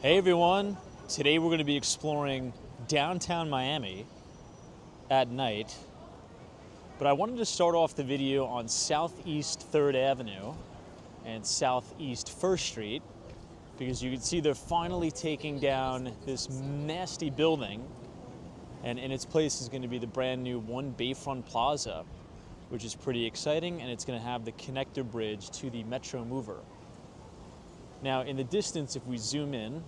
Hey everyone, today we're going to be exploring downtown Miami at night, but I wanted to start off the video on Southeast 3rd Avenue and Southeast 1st Street because you can see they're finally taking down this nasty building, and in its place is going to be the brand new One Bayfront Plaza, which is pretty exciting, and it's going to have the connector bridge to the Metro Mover. Now in the distance, if we zoom in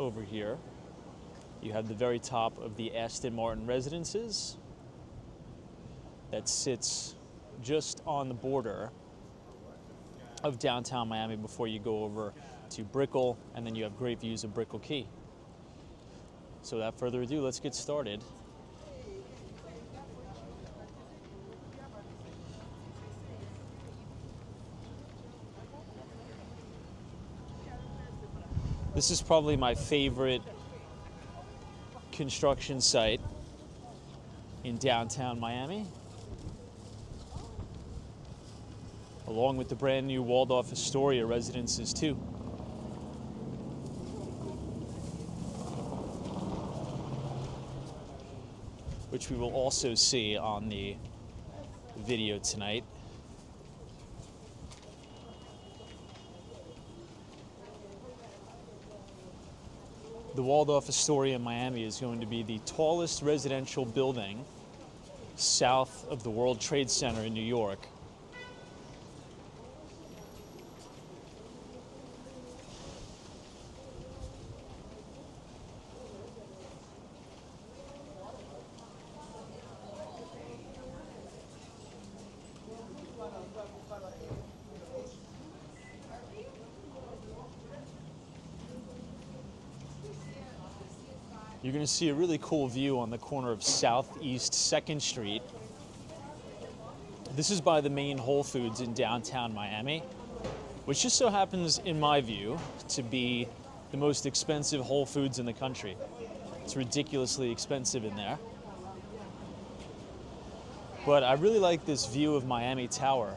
over here, you have the very top of the Aston Martin residences that sits just on the border of downtown Miami before you go over to Brickell, and then you have great views of Brickell Key. So without further ado, let's get started. This is probably my favorite construction site in downtown Miami, along with the brand new Waldorf Astoria residences too. Which we will also see on the video tonight. The Waldorf Astoria in Miami is going to be the tallest residential building south of the World Trade Center in New York. You're going to see a really cool view on the corner of Southeast 2nd Street. This is by the main Whole Foods in downtown Miami, which just so happens, in my view, to be the most expensive Whole Foods in the country. It's ridiculously expensive in there. But I really like this view of Miami Tower.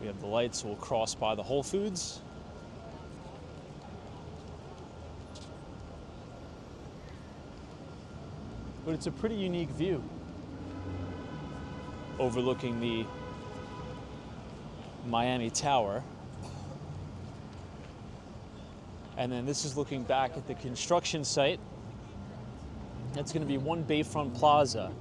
We have the lights, we'll cross by the Whole Foods. But it's a pretty unique view, overlooking the Miami Tower. And then this is looking back at the construction site. That's going to be One Bayfront Plaza.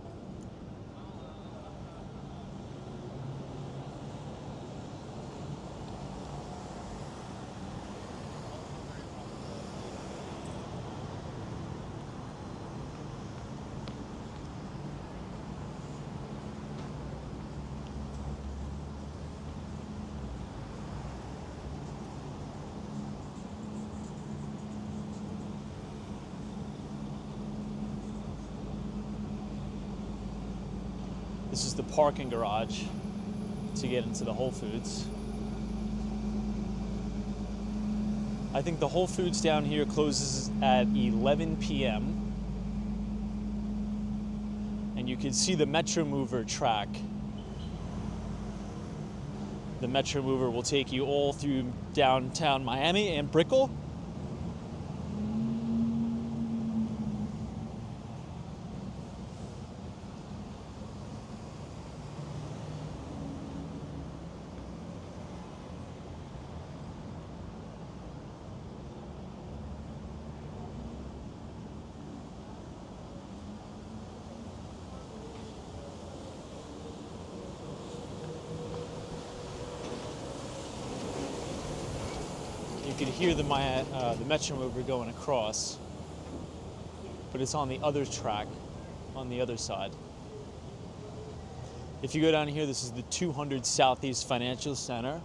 This is the parking garage to get into the Whole Foods. I think the Whole Foods down here closes at 11 p.m. And you can see the Metro Mover track. The Metro Mover will take you all through downtown Miami and Brickell. You could hear the Metro Mover going across, but it's on the other track, on the other side. If you go down here, this is the 200 Southeast Financial Center,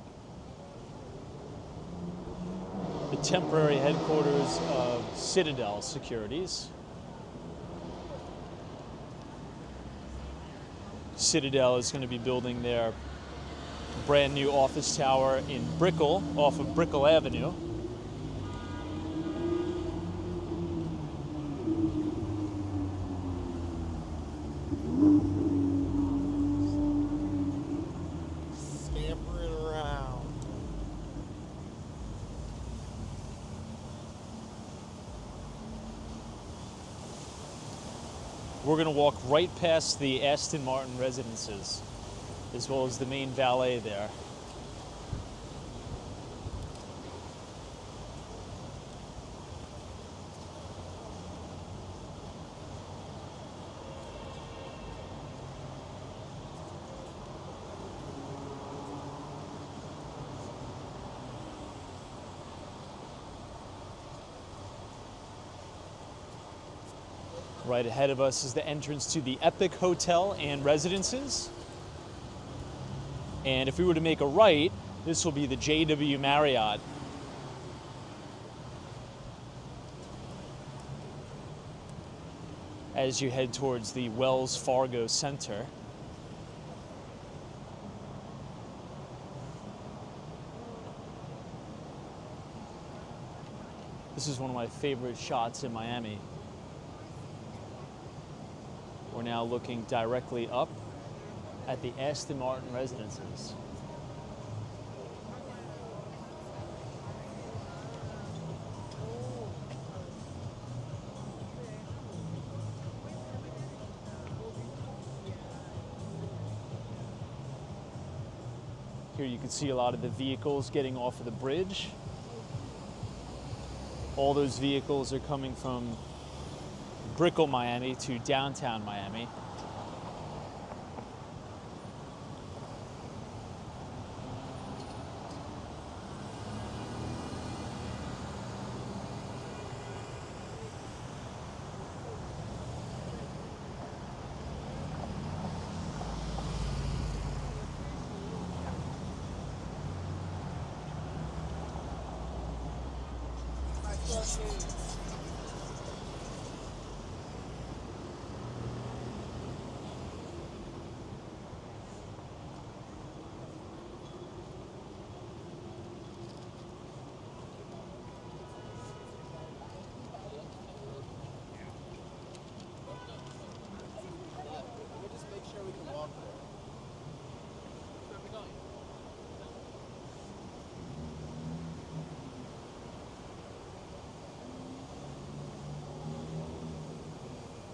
the temporary headquarters of Citadel Securities. Citadel is going to be building their brand new office tower in Brickell, off of Brickell Avenue. Scampering around. We're going to walk right past the Aston Martin residences, as well as the main valet there. Right ahead of us is the entrance to the Epic Hotel and Residences. And if we were to make a right, this will be the JW Marriott. As you head towards the Wells Fargo Center. This is one of my favorite shots in Miami. We're now looking directly up at the Aston Martin residences. Here you can see a lot of the vehicles getting off of the bridge. All those vehicles are coming from Brickell, Miami to downtown Miami.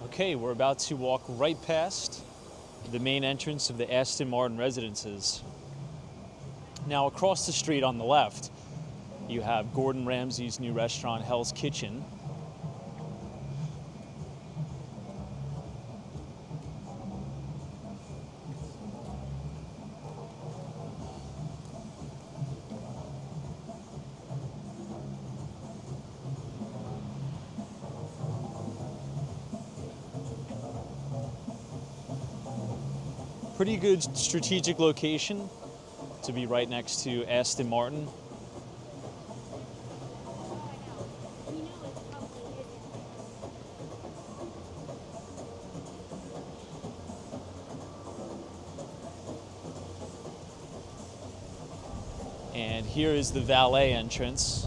Okay, we're about to walk right past the main entrance of the Aston Martin residences. Now, across the street on the left, you have Gordon Ramsay's new restaurant, Hell's Kitchen. Pretty good strategic location to be right next to Aston Martin. And here is the valet entrance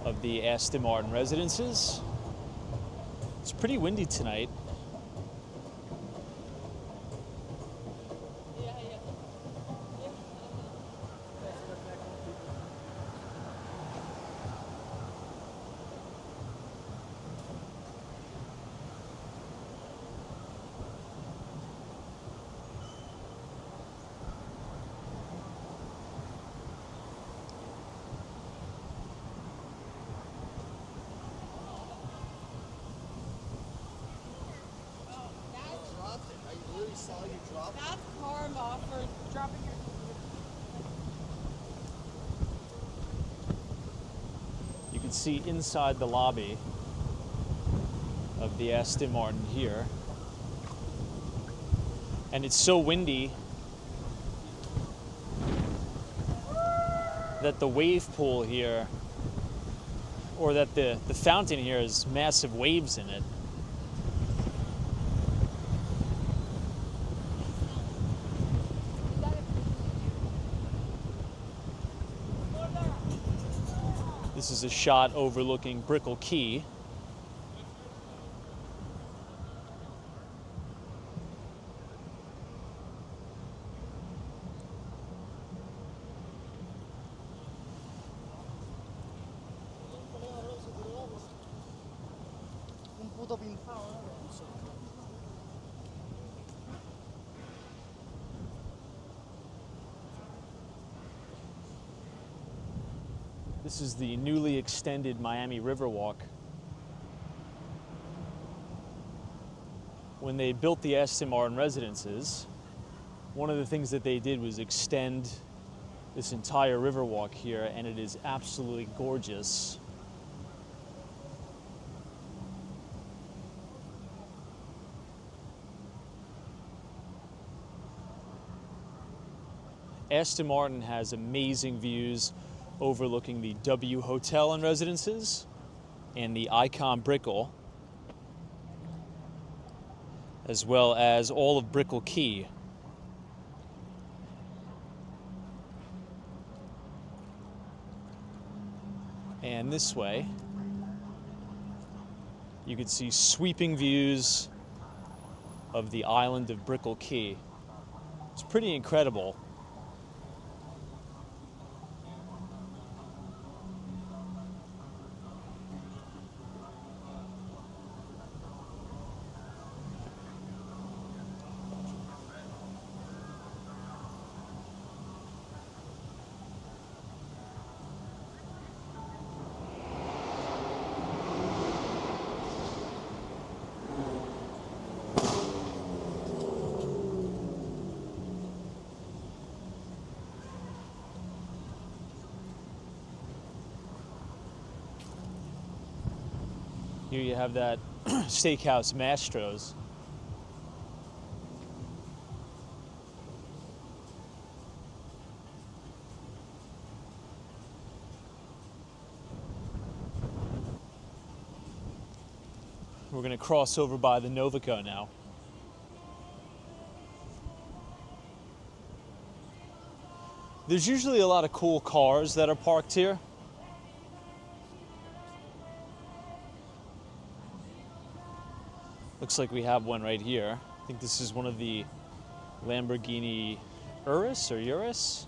of the Aston Martin residences. It's pretty windy tonight. That's karma for dropping your... You can see inside the lobby of the Aston Martin here. And it's so windy that the wave pool here, or that the fountain here has massive waves in it. This is a shot overlooking Brickell Key. Un puto pintado, ¿no? This is the newly extended Miami Riverwalk. When they built the Aston Martin residences, one of the things that they did was extend this entire Riverwalk here, and it is absolutely gorgeous. Aston Martin has amazing views overlooking the W Hotel and Residences and the Icon Brickell, as well as all of Brickell Key. And this way, you can see sweeping views of the island of Brickell Key. It's pretty incredible. Here you have that Steakhouse Mastro's. We're going to cross over by the Novico now. There's usually a lot of cool cars that are parked here. Looks like we have one right here. I think this is one of the Lamborghini Urus or Urus.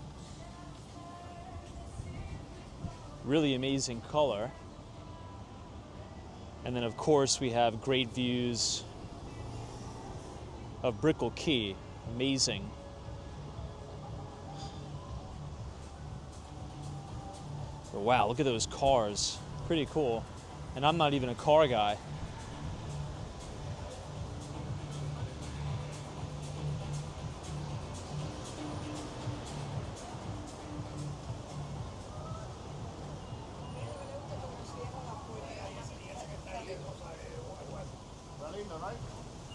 Really amazing color. And then of course we have great views of Brickell Key. Amazing. But wow, look at those cars. Pretty cool. And I'm not even a car guy.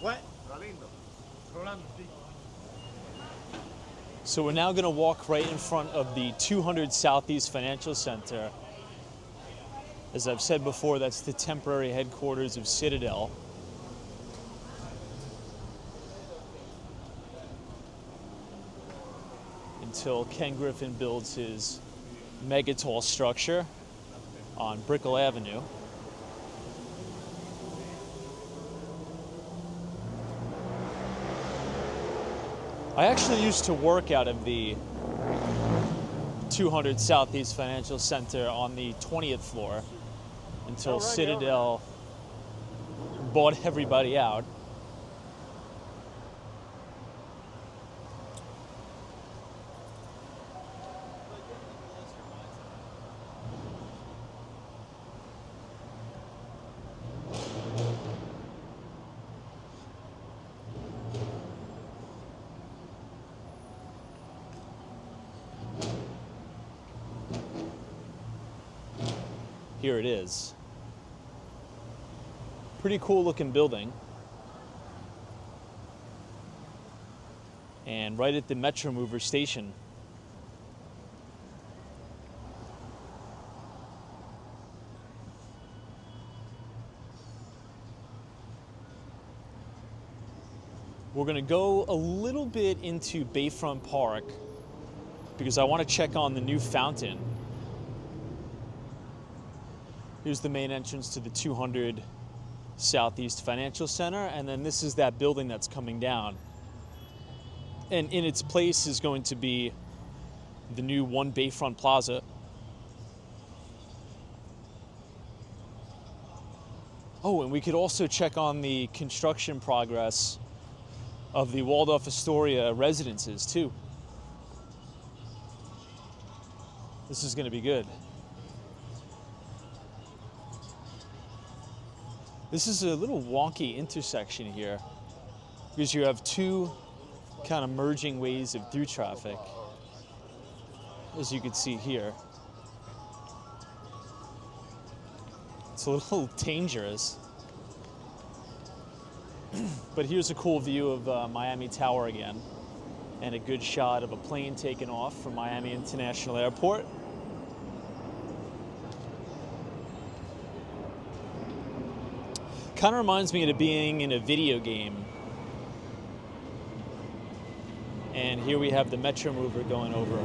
What? So we're now going to walk right in front of the 200 Southeast Financial Center. As I've said before, that's the temporary headquarters of Citadel. Until Ken Griffin builds his mega tall structure on Brickell Avenue. I actually used to work out of the 200 Southeast Financial Center on the 20th floor until Citadel bought everybody out. Here it is. Pretty cool looking building. And right at the Metromover station. We're going to go a little bit into Bayfront Park because I want to check on the new fountain. Here's the main entrance to the 200 Southeast Financial Center, and then this is that building that's coming down. And in its place is going to be the new One Bayfront Plaza. Oh, and we could also check on the construction progress of the Waldorf Astoria residences too. This is going to be good. This is a little wonky intersection here because you have two kind of merging ways of through traffic, as you can see here. It's a little dangerous. But here's a cool view of Miami Tower again, and a good shot of a plane taking off from Miami International Airport. Kind of reminds me of being in a video game. And here we have the Metro Mover going over.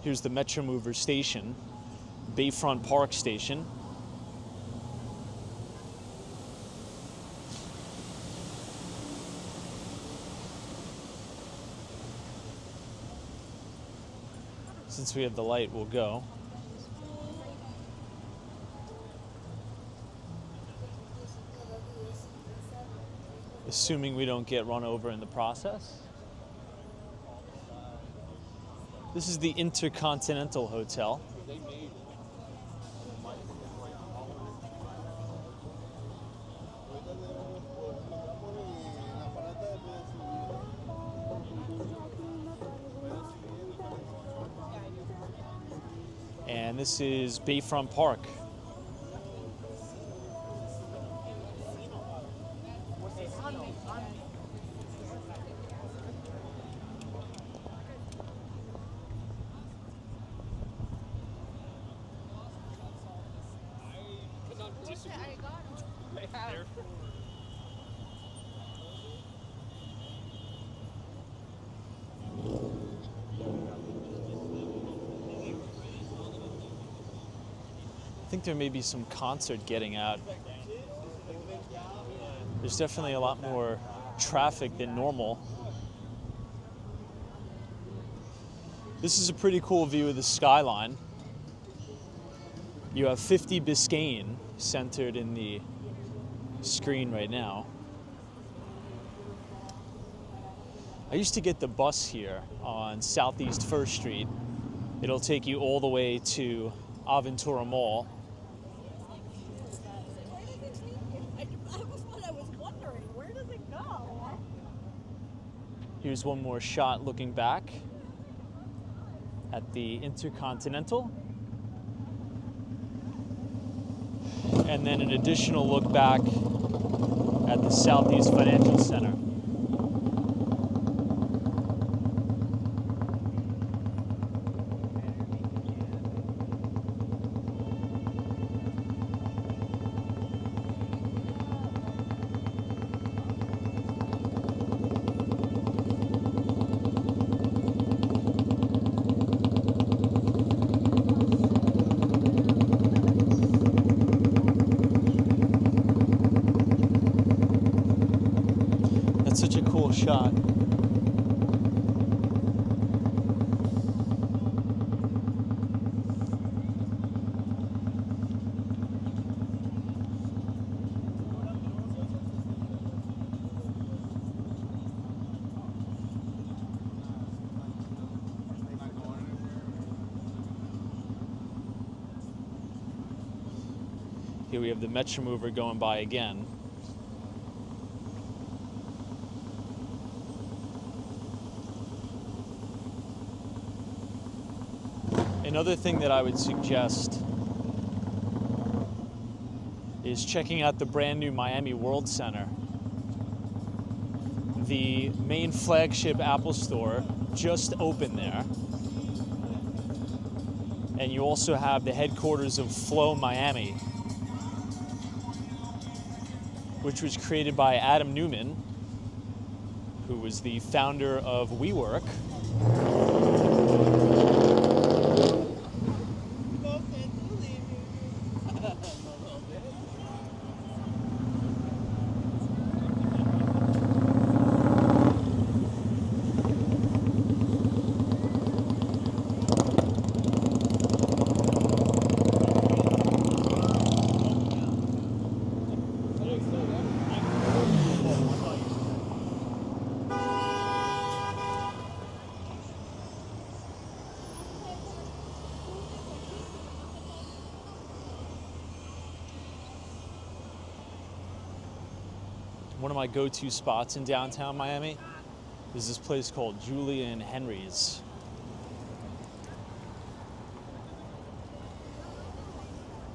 Here's the Metro Mover station, Bayfront Park Station. Since we have the light, we'll go. Assuming we don't get run over in the process. This is the Intercontinental Hotel. And this is Bayfront Park. I think there may be some concert getting out. There's definitely a lot more traffic than normal. This is a pretty cool view of the skyline. You have 50 Biscayne centered in the screen right now. I used to get the bus here on Southeast 1st Street. It'll take you all the way to Aventura Mall. Here's one more shot looking back at the Intercontinental. And then an additional look back at the Southeast Financial Center. That's such a cool shot. Here we have the Metro Mover going by again. Another thing that I would suggest is checking out the brand new Miami World Center. The main flagship Apple store just opened there. And you also have the headquarters of Flow Miami, which was created by Adam Newman, who was the founder of WeWork. One of my go-to spots in downtown Miami is this place called Julian Henry's.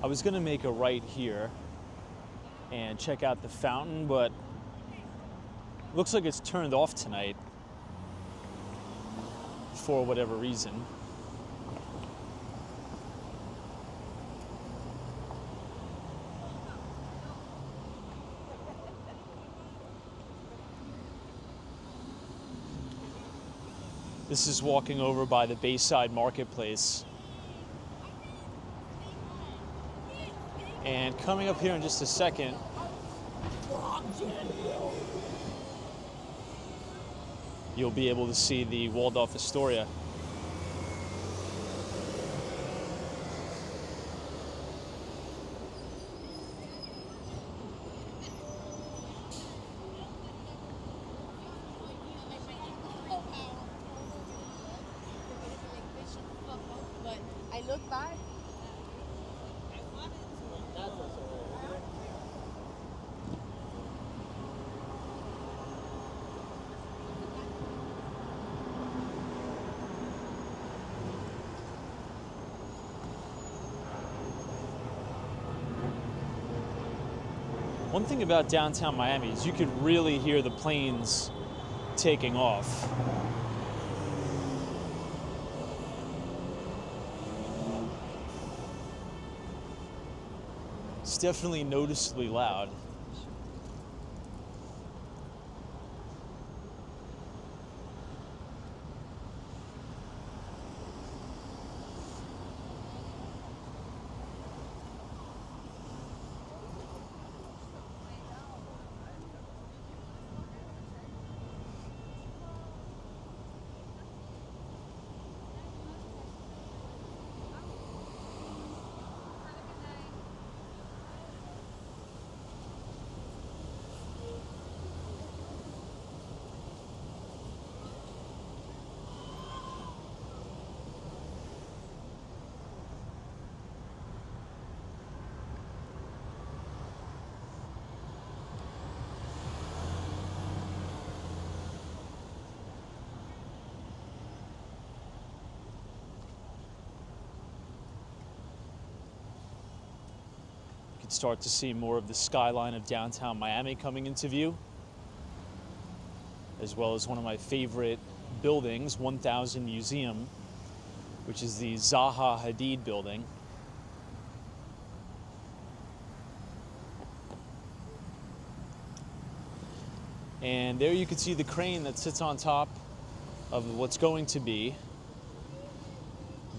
I was gonna make a right here and check out the fountain, but looks like it's turned off tonight for whatever reason. This is walking over by the Bayside Marketplace. And coming up here in just a second, you'll be able to see the Waldorf Astoria. But I look back. One thing about downtown Miami is you could really hear the planes taking off. It's definitely noticeably loud. You can start to see more of the skyline of downtown Miami coming into view, as well as one of my favorite buildings, 1000 Museum, which is the Zaha Hadid building. And there you can see the crane that sits on top of what's going to be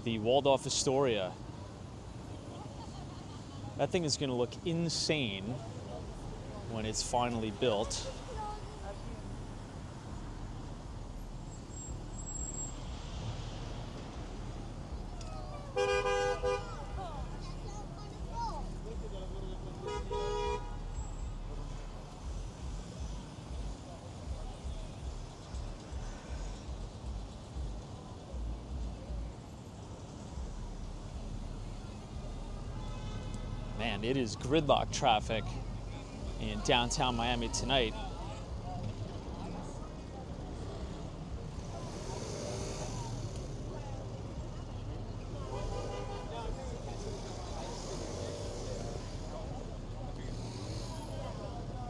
the Waldorf Astoria. That thing is going to look insane when it's finally built. Man, it is gridlock traffic in downtown Miami tonight.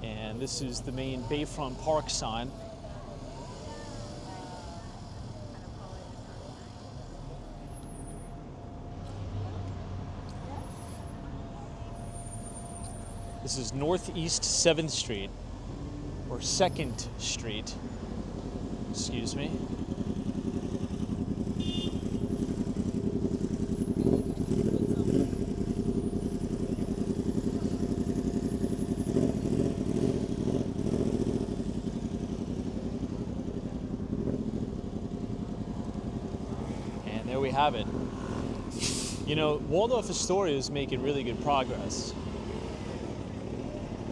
And this is the main Bayfront Park sign. This is Northeast 7th Street, or 2nd Street, excuse me. And there we have it. You know, Waldorf Astoria is making really good progress.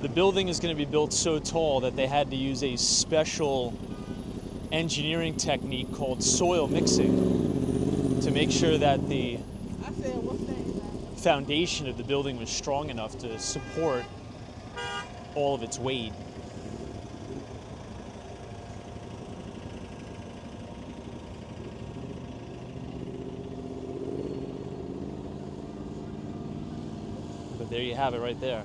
The building is going to be built so tall that they had to use a special engineering technique called soil mixing to make sure that the foundation of the building was strong enough to support all of its weight. But there you have it right there.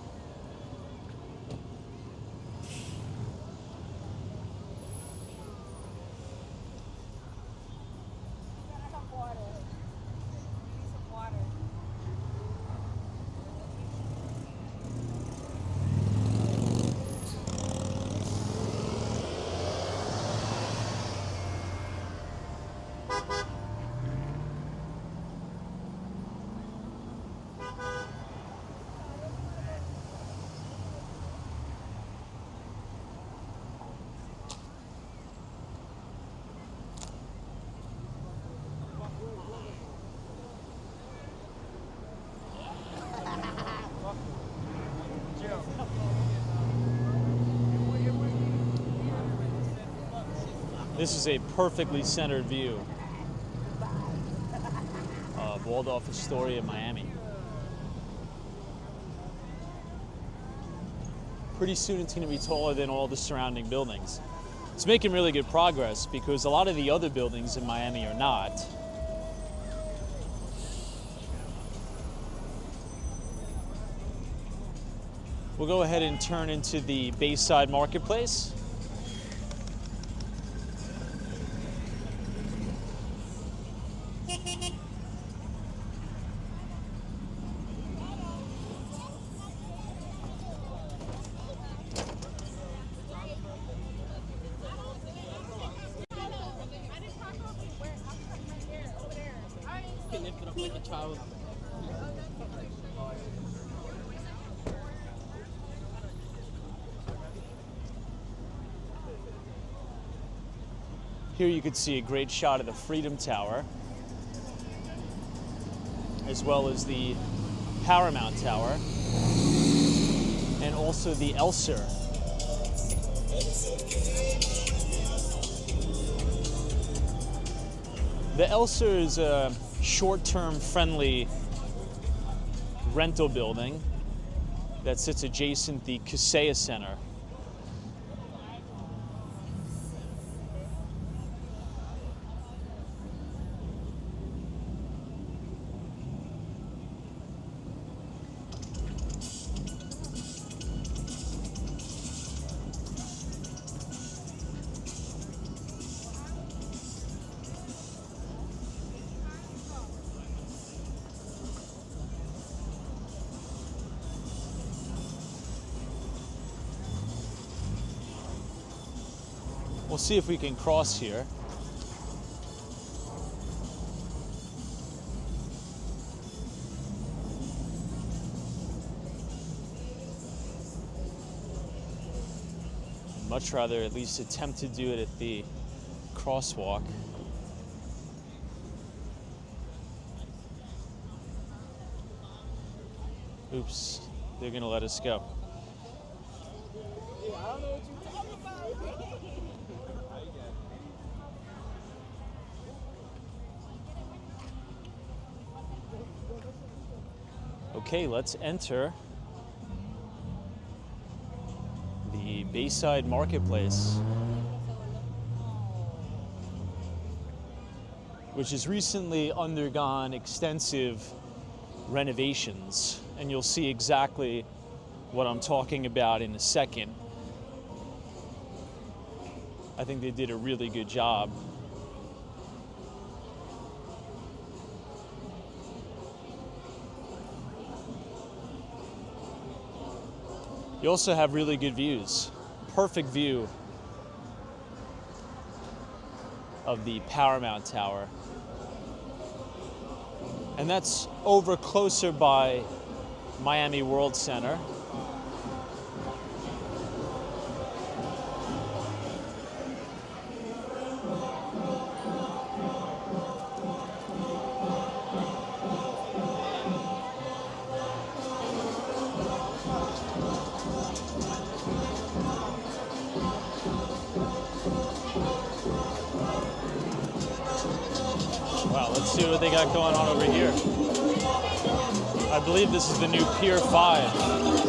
This is a perfectly centered view of Waldorf Astoria, Miami. Pretty soon it's going to be taller than all the surrounding buildings. It's making really good progress because a lot of the other buildings in Miami are not. We'll go ahead and turn into the Bayside Marketplace. Here you could see a great shot of the Freedom Tower, as well as the Paramount Tower, and also the Elser. The Elser is a short-term friendly rental building that sits adjacent the Kaseya Center. We'll see if we can cross here. I'd much rather at least attempt to do it at the crosswalk. Oops, they're gonna let us go. Okay, let's enter the Bayside Marketplace, which has recently undergone extensive renovations, and you'll see exactly what I'm talking about in a second. I think they did a really good job. You also have really good views. Perfect view of the Paramount Tower. And that's over closer by Miami World Center. Wow, let's see what they got going on over here. I believe this is the new Pier 5.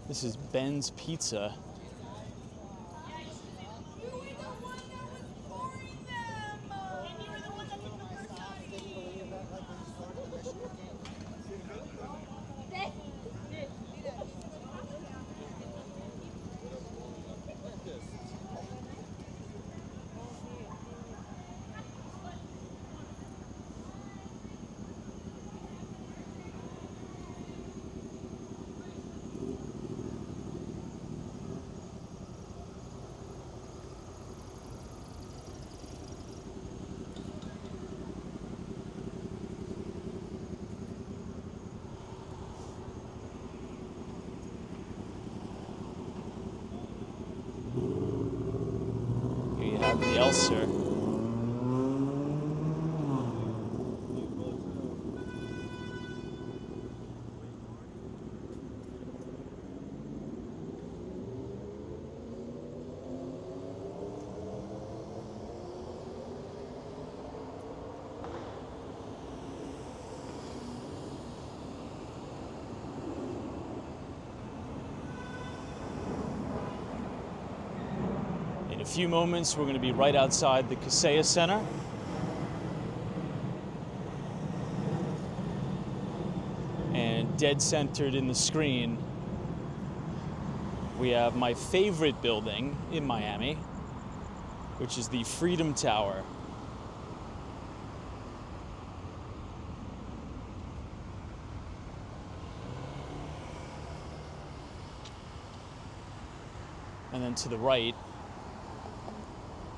This is Ben's Pizza. Here you have the Elser. In a few moments, we're going to be right outside the Kaseya Center. And dead centered in the screen, we have my favorite building in Miami, which is the Freedom Tower. And then to the right,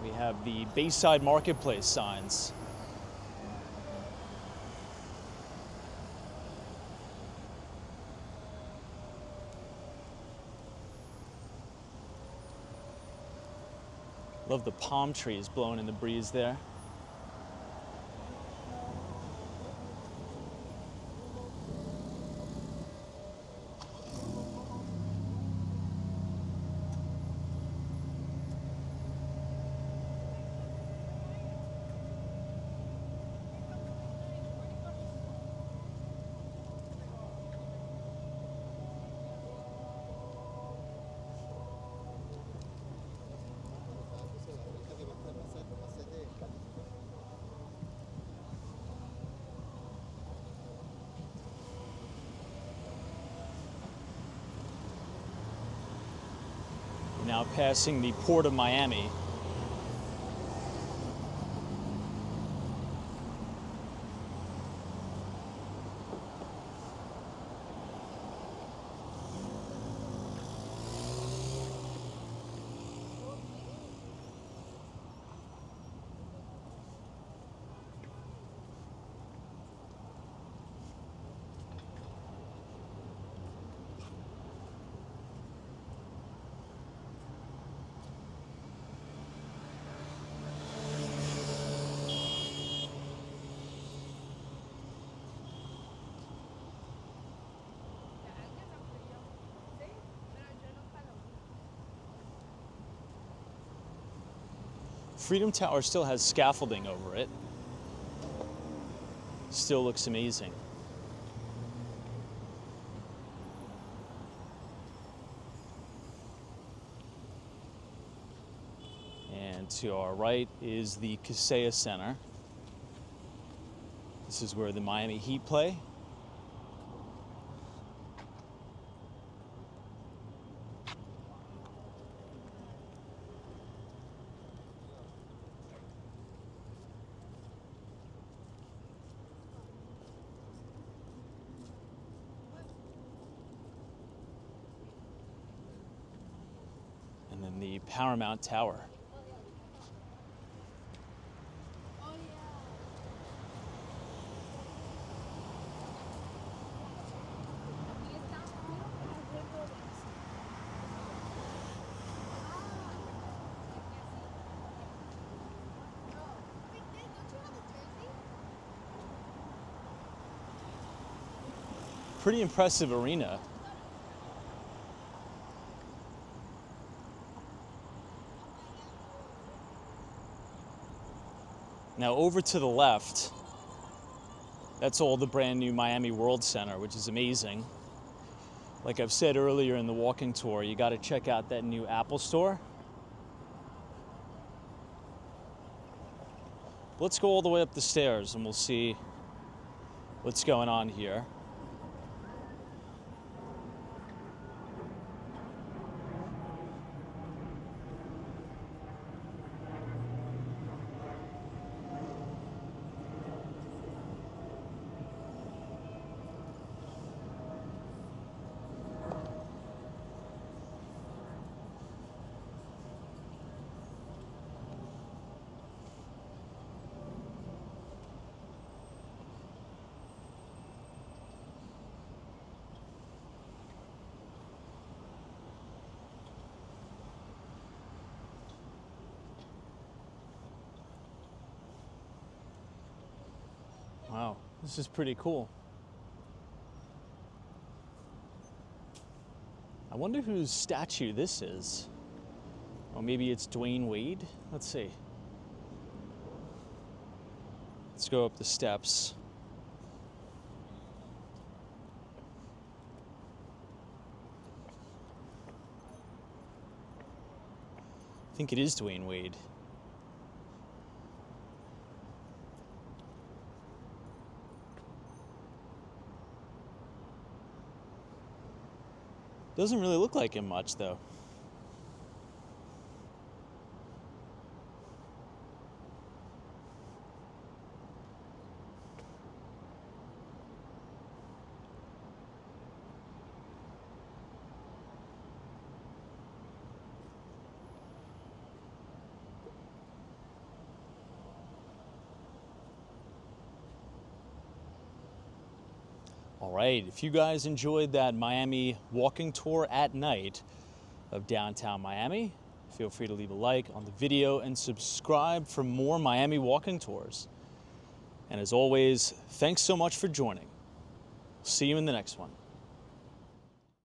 we have the Bayside Marketplace signs. Love the palm trees blowing in the breeze there. Now passing the Port of Miami. Freedom Tower still has scaffolding over it. Still looks amazing. And to our right is the Kaseya Center. This is where the Miami Heat play. And then the Paramount Tower. Pretty impressive arena. Now over to the left, that's all the brand new Miami World Center, which is amazing. Like I've said earlier in the walking tour, you got to check out that new Apple store. Let's go all the way up the stairs and we'll see what's going on here. Wow, this is pretty cool. I wonder whose statue this is. Or maybe it's Dwayne Wade? Let's see. Let's go up the steps. I think it is Dwayne Wade. Doesn't really look like him much, though. All right, if you guys enjoyed that Miami walking tour at night of downtown Miami, feel free to leave a like on the video and subscribe for more Miami walking tours. And as always, thanks so much for joining. See you in the next one.